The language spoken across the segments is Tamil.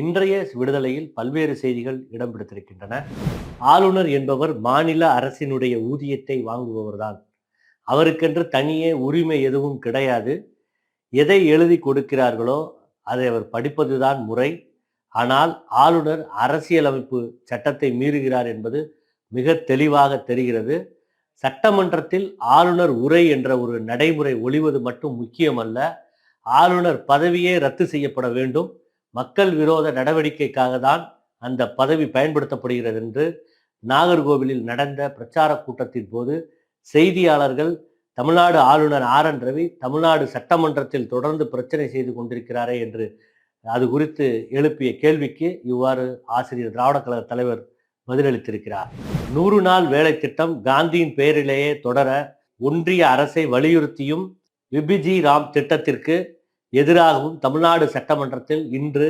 இன்றைய விடுதலையில் பல்வேறு செய்திகள் இடம் பிடித்திருக்கின்றன. ஆளுநர் என்பவர் மாநில அரசினுடைய ஊதியத்தை வாங்குபவர்தான். அவருக்கென்று தனியே உரிமை எதுவும் கிடையாது. எதை எழுதி கொடுக்கிறார்களோ அதை அவர் படிப்பதுதான் முறை. ஆனால் ஆளுநர் அரசியலமைப்பு சட்டத்தை மீறுகிறார் என்பது மிக தெளிவாக தெரிகிறது. சட்டமன்றத்தில் ஆளுநர் உரை என்ற ஒரு நடைமுறை ஒழிவது மட்டும் முக்கியமல்ல, ஆளுநர் பதவியே ரத்து செய்யப்பட வேண்டும். மக்கள் விரோத நடவடிக்கைக்காக தான் அந்த பதவி பயன்படுத்தப்படுகிறது என்று நாகர்கோவிலில் நடந்த பிரச்சார கூட்டத்தின் போது செய்தியாளர்கள் தமிழ்நாடு ஆளுநர் ஆர் என் ரவி தமிழ்நாடு சட்டமன்றத்தில் தொடர்ந்து பிரச்சனை செய்து கொண்டிருக்கிறாரே என்று அது குறித்து எழுப்பிய கேள்விக்கு இவ்வாறு ஆசிரியர் திராவிட கழக தலைவர் பதிலளித்திருக்கிறார். 100 நாள் வேலை திட்டம் காந்தியின் பெயரிலேயே தொடர ஒன்றிய அரசை வலியுறுத்தியும் விபிஜி ராம் திட்டத்திற்கு எதிராகவும் தமிழ்நாடு சட்டமன்றத்தில் இன்று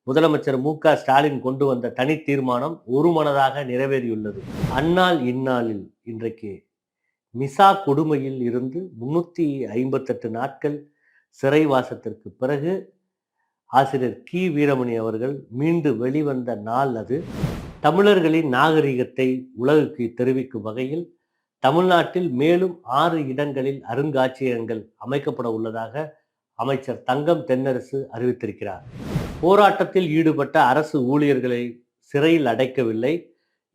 முதலமைச்சர் மு.க. ஸ்டாலின் கொண்டு வந்த தனி தீர்மானம் ஒருமனதாக நிறைவேறியுள்ளது. அந்நாள் இந்நாளில் இன்றைக்கு மிசா கொடுமையில் இருந்து 358 நாட்கள் சிறைவாசத்திற்கு பிறகு ஆசிரியர் கி. வீரமணி அவர்கள் மீண்டு வெளிவந்த நாள் அது. தமிழர்களின் நாகரிகத்தை உலகுக்கு தெரிவிக்கும் வகையில் தமிழ்நாட்டில் மேலும் 6 இடங்களில் அருங்காட்சியகங்கள் அமைக்கப்பட உள்ளதாக அமைச்சர் தங்கம் தென்னரசு அறிவித்திருக்கிறார். போராட்டத்தில் ஈடுபட்ட அரசு ஊழியர்களை சிறையில் அடைக்கவில்லை.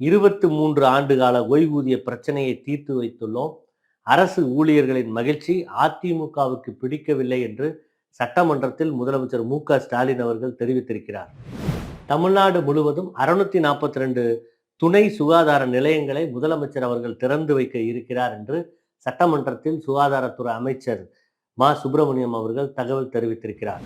23 ஆண்டு கால ஓய்வூதிய பிரச்சனையை தீர்த்து வைத்துள்ளோம். அரசு ஊழியர்களின் மகிழ்ச்சி அதிமுகவுக்கு பிடிக்கவில்லை என்று சட்டமன்றத்தில் முதலமைச்சர் மு.க. ஸ்டாலின் அவர்கள் தெரிவித்திருக்கிறார். தமிழ்நாடு முழுவதும் 642 துணை சுகாதார நிலையங்களை முதலமைச்சர் அவர்கள் திறந்து வைக்க இருக்கிறார் என்று சட்டமன்றத்தில் சுகாதாரத்துறை அமைச்சர் மா. சுப்பிரமணியம் அவர்கள் தகவல் தெரிவித்திருக்கிறார்.